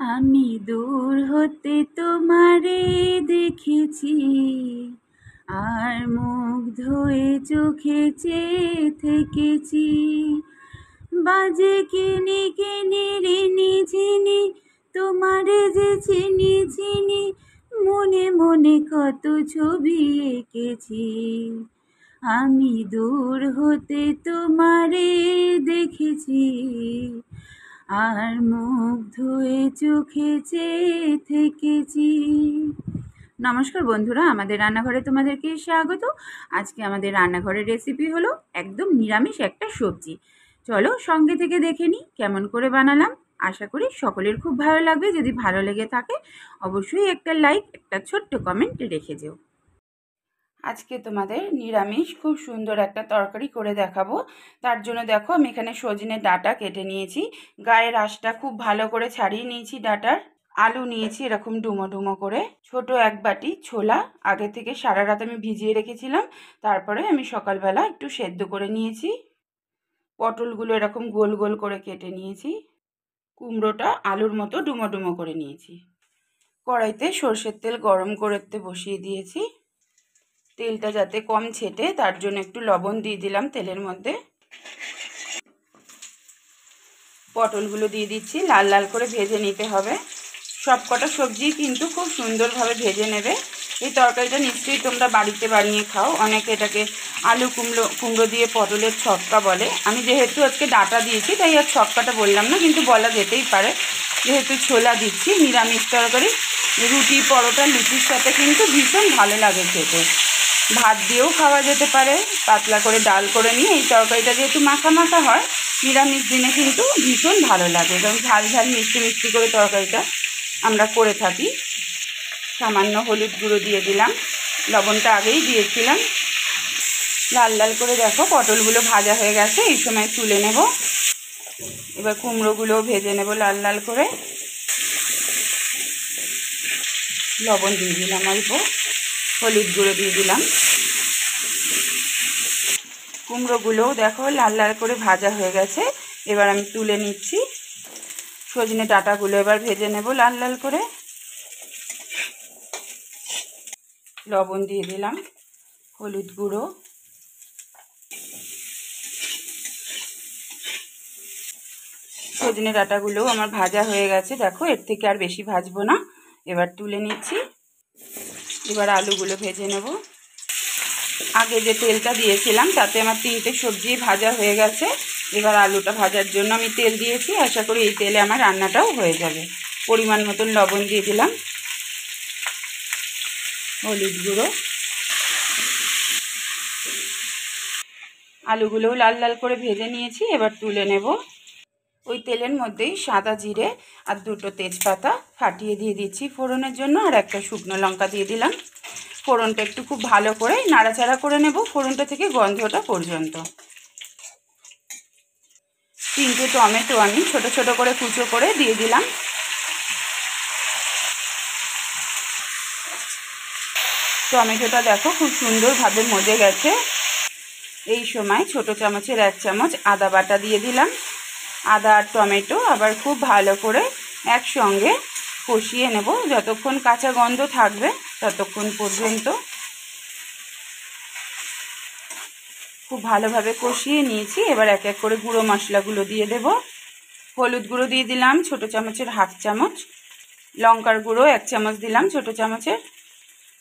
আমি দূর হতে তোমারে দেখেছি, আর মুগ্ধ হয়ে চোখে চেয়ে থেকেছি। বাজে কিনি কিনি রিনি ঝিনি, তোমারে যে চিনি চিনি, মনে মনে কত ছবি এঁকেছি। আমি দূর হতে তোমারে দেখেছি, আর মুগ্ধ হয়ে চোখে চেয়ে থেকেছি। নমস্কার বন্ধুরা, আমাদের রান্নাঘরে তোমাদেরকে স্বাগত। আজকে আমাদের রান্নাঘরের রেসিপি হলো একদম নিরামিষ একটা সবজি। চলো সঙ্গে থেকে দেখে নিই কেমন করে বানালাম। আশা করি সকলের খুব ভালো লাগবে। যদি ভালো লেগে থাকে অবশ্যই একটা লাইক, একটা ছোট্ট কমেন্ট রেখে যেও। আজকে তোমাদের নিরামিষ খুব সুন্দর একটা তরকারি করে দেখাবো। তার জন্য দেখো আমি এখানে সজনে ডাঁটা কেটে নিয়েছি, গায়ের আঁশটা খুব ভালো করে ছাড়িয়ে নিয়েছি ডাঁটার। আলু নিয়েছি এরকম ডুমো ডুমো করে। ছোট এক বাটি ছোলা আগে থেকে সারা রাত আমি ভিজিয়ে রেখেছিলাম, তারপরে আমি সকালবেলা একটু সেদ্ধ করে নিয়েছি। পটলগুলো এরকম গোল গোল করে কেটে নিয়েছি। কুমড়োটা আলুর মতো ডুমো ডুমো করে নিয়েছি। কড়াইতে সর্ষের তেল গরম করতে বসিয়ে দিয়েছি। তেলটা যাতে কম ছেটে তার জন্য একটু লবণ দিয়ে দিলাম তেলের মধ্যে। পটলগুলো দিয়ে দিচ্ছি, লাল লাল করে ভেজে নিতে হবে। সব কটা সবজি কিন্তু খুব সুন্দরভাবে ভেজে নেবে। এই তরকারিটা নিশ্চয়ই তোমরা বাড়িতে বানিয়ে খাও। অনেকে এটাকে আলু কুমড়ো দিয়ে পটলের ছক্কা বলে। আমি যেহেতু আজকে ডাঁটা দিয়েছি তাই আর ছক্কাটা বললাম না, কিন্তু বলা যেতেই পারে যেহেতু ছোলা দিচ্ছি। নিরামিষ তরকারি রুটি, পরোটা, লুচির সাথে কিন্তু ভীষণ ভালো লাগে খেতে। ভাত দিয়েও খাওয়া যেতে পারে। পাতলা করে ডাল করে নিয়ে এই তরকারিটা যেহেতু মাখা মাখা হয়, নিরামিষ দিনে কিন্তু ভীষণ ভালো লাগে। এবং ঝাল ঝাল মিষ্টি মিষ্টি করে তরকারিটা আমরা করে থাকি। সামান্য হলুদ গুঁড়ো দিয়ে দিলাম, লবণটা আগেই দিয়েছিলাম। লাল লাল করে দেখো পটলগুলো ভাজা হয়ে গেছে, এই সময় তুলে নেব। এবার কুমড়োগুলোও ভেজে নেব লাল লাল করে। লবণ দিয়ে দিলাম অল্প, হলুদ গুঁড়ো দিয়ে দিলাম। কুমড়োগুলোও দেখো লাল লাল করে ভাজা হয়ে গেছে, এবার আমি তুলে নিচ্ছি। সজনে ডাঁটাগুলো এবার ভেজে নেব লাল লাল করে। লবণ দিয়ে দিলাম, হলুদ গুঁড়ো, সজনে ডাঁটাগুলোও আমার ভাজা হয়ে গেছে। দেখো এর থেকে আর বেশি ভাজবো না, এবার তুলে নিচ্ছি। এবার আলুগুলো ভেজে নেব। আগে যে তেলটা দিয়েছিলাম তাতে আমার 3টে সবজি ভাজা হয়ে গেছে। এবার আলুটা ভাজার জন্য আমি তেল দিয়েছি, আশা করি এই তেলে আমার রান্নাটাও হয়ে যাবে। পরিমাণ মতন লবণ দিয়ে দিলাম, হলুদ গুঁড়ো। আলুগুলোও লাল লাল করে ভেজে নিয়েছি, এবার তুলে নেব। ওই তেলের মধ্যেই সাদা জিরে আর 2টো তেজপাতা ফাটিয়ে দিয়ে দিচ্ছি ফোড়নের জন্য, আর একটা শুকনো লঙ্কা দিয়ে দিলাম। ফোড়নটা একটু খুব ভালো করে নাড়াচাড়া করে নেব ফোড়নটা থেকে গন্ধটা পর্যন্ত। 3টে টমেটো আমি ছোট ছোট করে কুচো করে দিয়ে দিলাম। টমেটোটা দেখো খুব সুন্দরভাবে মজে গেছে। এই সময় ছোট চামচের 1 চামচ আদা বাটা দিয়ে দিলাম। আদা আর টমেটো আবার খুব ভালো করে একসঙ্গে কষিয়ে নেব, যতক্ষণ কাঁচা গন্ধ থাকবে ততক্ষণ পর্যন্ত। খুব ভালোভাবে কষিয়ে নিয়েছি। এবার এক এক করে গুঁড়ো মশলাগুলো দিয়ে দেব। হলুদ গুঁড়ো দিয়ে দিলাম ছোট চামচের 1/2 চামচ, লঙ্কার গুঁড়ো 1 চামচ দিলাম ছোট চামচের,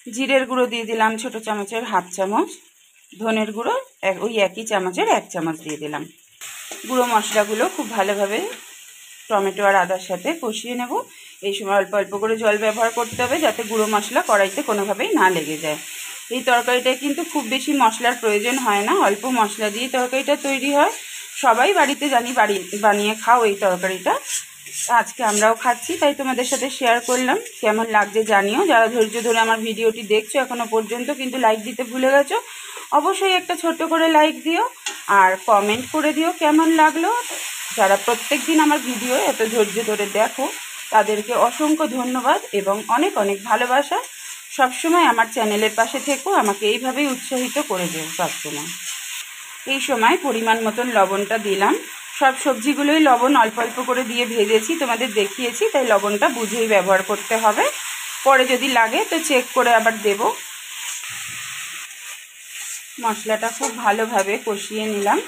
জিরের গুঁড়ো দিয়ে দিলাম ছোট চামচের 1/2 চামচ, ধনের গুঁড়ো ওই একই চামচের 1 চামচ দিয়ে দিলাম। গুঁড়ো মশলাগুলো খুব ভালোভাবে টমেটো আর আদার সাথে কষিয়ে নেব। এই সময় অল্প অল্প করে জল ব্যবহার করতে হবে, যাতে গুঁড়ো মশলা কড়াইতে কোনোভাবেই না লেগে যায়। এই তরকারিটায় কিন্তু খুব বেশি মশলার প্রয়োজন হয় না, অল্প মশলা দিয়ে তরকারিটা তৈরি হয়। সবাই বাড়িতে বানিয়ে খাও এই তরকারিটা। আজকে আমরাও খাচ্ছি, তাই তোমাদের সাথে শেয়ার করলাম। কেমন লাগছে জানিও। যারা ধৈর্য ধরে আমার ভিডিওটি দেখছো এখনো পর্যন্ত কিন্তু লাইক দিতে ভুলে গেছো, অবশ্যই একটা ছোট্ট করে লাইক দিও আর কমেন্ট করে দিও কেমন লাগলো। যারা প্রত্যেক দিন আমার ভিডিও এত ধৈর্য ধরে দেখো তাদেরকে অসংখ্য ধন্যবাদ এবং অনেক অনেক ভালোবাসা। সবসময় আমার চ্যানেলের পাশে থেকো, আমাকে এইভাবেই উৎসাহিত করে দিও সবসময়। এই সময় পরিমাণ মতন লবণটা দিলাম, সব সবজিগুলোই লবণ অল্প অল্প করে দিয়ে ভেজেছি, তোমাদের দেখিয়েছি, তাই লবণটা বুঝেই ব্যবহার করতে হবে। পরে যদি লাগে তো চেক করে আবার দেব। মশলাটা খুব ভালোভাবে কষিয়ে নিলাম।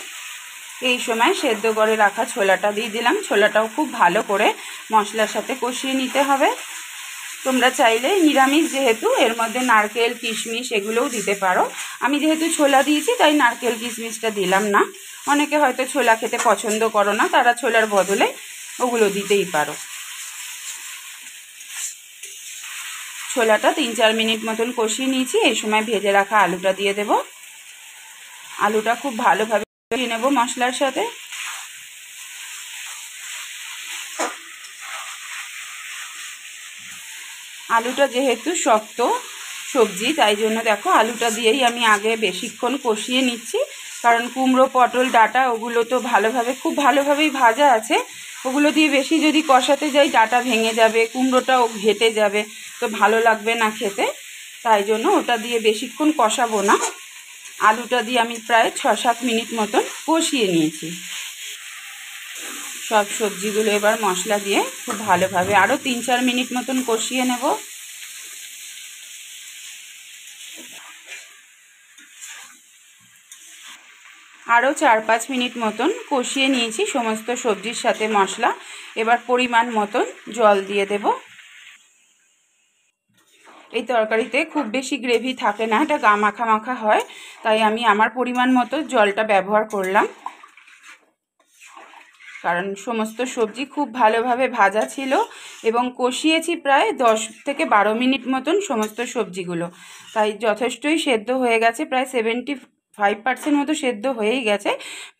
এই সময় সেদ্ধ করে রাখা ছোলাটা দিয়ে দিলাম। ছোলাটাও খুব ভালো করে মশলার সাথে কষিয়ে নিতে হবে। তোমরা চাইলে নিরামিষ যেহেতু এর মধ্যে নারকেল কিশমিশ এগুলোও দিতে পারো। আমি যেহেতু ছোলা দিয়েছি তাই নারকেল কিশমিশটা দিলাম না। অনেকে হয়তো ছোলা খেতে পছন্দ করো না, তারা ছোলার বদলে ওগুলো দিতেই পারো। ছোলাটা 3-4 মিনিট মতন কষিয়ে নিয়েছি। এই সময় ভেজে রাখা আলুটা দিয়ে দেব। আলুটা খুব ভালোভাবে কষিয়ে নেব মশলার সাথে। আলুটা যেহেতু শক্ত সবজি তাই জন্য দেখো আলুটা দিয়েই আমি আগে বেশিক্ষণ কষিয়ে নিচ্ছি, কারণ কুমড়ো পটল ডাঁটা ওগুলো তো ভালোভাবে খুব ভালোভাবেই ভাজা আছে। ওগুলো দিয়ে বেশি যদি কষাতে যাই ডাঁটা ভেঙে যাবে, কুমড়োটাও ঘেটে যাবে, তো ভালো লাগবে না খেতে। তাই জন্য ওটা দিয়ে বেশিক্ষণ কষাবো না। আলুটা দিয়ে আমি প্রায় 6-7 মিনিট মতন কষিয়ে নিয়েছি। সব সবজিগুলো এবার মশলা দিয়ে খুব ভালোভাবে আরও 3-4 মিনিট মতন কষিয়ে নেব। আরও 4-5 মিনিট মতন কষিয়ে নিয়েছি সমস্ত সবজির সাথে মশলা। এবার পরিমাণ মতন জল দিয়ে দেব। এই তরকারিতে খুব বেশি গ্রেভি থাকে না, এটা গা মাখা মাখা হয়, তাই আমি আমার পরিমাণ মতো জলটা ব্যবহার করলাম। কারণ সমস্ত সবজি খুব ভালোভাবে ভাজা ছিল এবং কষিয়েছি প্রায় 10-12 মিনিট মতন সমস্ত সবজিগুলো, তাই যথেষ্টই সেদ্ধ হয়ে গেছে। প্রায় 75% মতো সেদ্ধ হয়েই গেছে।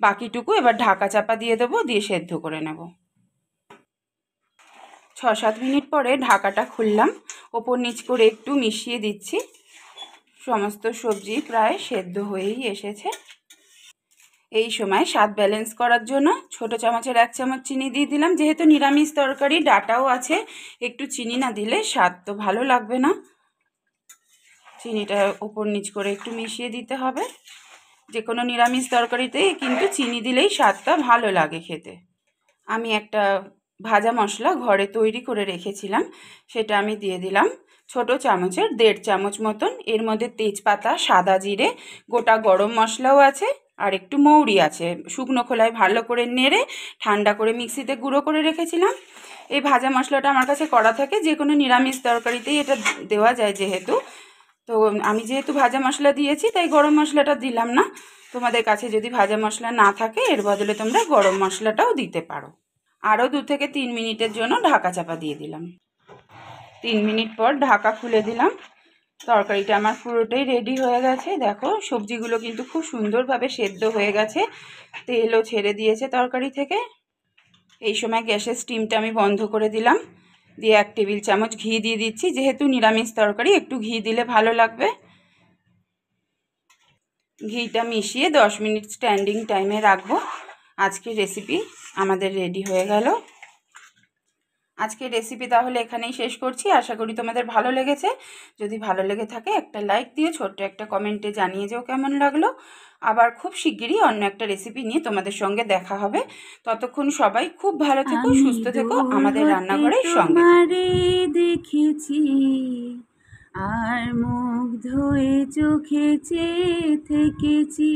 বাকিটুকু এবার ঢাকা চাপা দিয়ে দেবো, দিয়ে সেদ্ধ করে নেব। 6-7 মিনিট পরে ঢাকাটা খুললাম, ওপর নিচ করে একটু মিশিয়ে দিচ্ছি। সমস্ত সবজি প্রায় সেদ্ধ হয়েই এসেছে। এই সময় স্বাদ ব্যালেন্স করার জন্য ছোট চামচের 1 চামচ চিনি দিয়ে দিলাম। যেহেতু নিরামিষ তরকারি ডাঁটাও আছে, একটু চিনি না দিলে স্বাদ তো ভালো লাগবে না। চিনিটা ওপর নিচ করে একটু মিশিয়ে দিতে হবে। যে কোনো নিরামিষ তরকারিতেই কিন্তু চিনি দিলেই স্বাদটা ভালো লাগে খেতে। আমি একটা ভাজা মশলা ঘরে তৈরি করে রেখেছিলাম, সেটা আমি দিয়ে দিলাম। ছোট চামচের 1.5 চামচ মতন। এর মধ্যে তেজপাতা, সাদা জিরে, গোটা গরম মশলাও আছে, আর একটু মৌরি আছে। শুকনো খোলায় ভালো করে নেড়ে ঠান্ডা করে মিক্সিতে গুঁড়ো করে রেখেছিলাম। এই ভাজা মশলাটা আমার কাছে করা থাকে, যে কোনো নিরামিষ তরকারিতেই এটা দেওয়া যায় যেহেতু। তো আমি যেহেতু ভাজা মশলা দিয়েছি তাই গরম মশলাটা দিলাম না। তোমাদের কাছে যদি ভাজা মশলা না থাকে এর বদলে তোমরা গরম মশলাটাও দিতে পারো। আরও 2-3 মিনিটের জন্য ঢাকা চাপা দিয়ে দিলাম। 3 মিনিট পর ঢাকা খুলে দিলাম। তরকারিটা আমার পুরোটাই রেডি হয়ে গেছে। দেখো সবজিগুলো কিন্তু খুব সুন্দরভাবে সেদ্ধ হয়ে গেছে, তেলও ছেড়ে দিয়েছে তরকারি থেকে। এই সময় গ্যাসের স্টিমটা আমি বন্ধ করে দিলাম, দিয়ে 1 টেবিল চামচ ঘি দিয়ে দিচ্ছি। যেহেতু নিরামিষ তরকারি একটু ঘি দিলে ভালো লাগবে। ঘিটা মিশিয়ে 10 মিনিট স্ট্যান্ডিং টাইমে রাখবো। আজকের রেসিপি আমাদের রেডি হয়ে গেল। আজকের রেসিপি তাহলে এখানেই শেষ করছি। আশা করি তোমাদের ভালো লেগেছে। যদি ভালো লেগে থাকে একটা লাইক দিও, ছোট্ট একটা কমেন্টে জানিয়ে যাও কেমন লাগলো। আবার খুব শিগগিরই অন্য একটা রেসিপি নিয়ে তোমাদের সঙ্গে দেখা হবে। ততক্ষণ সবাই খুব ভালো থেকো, সুস্থ থেকো, আমাদের রান্নাঘরের সঙ্গে দেখেছি আর মুগ্ধ হয়ে চোখে চেয়ে থেকেছি।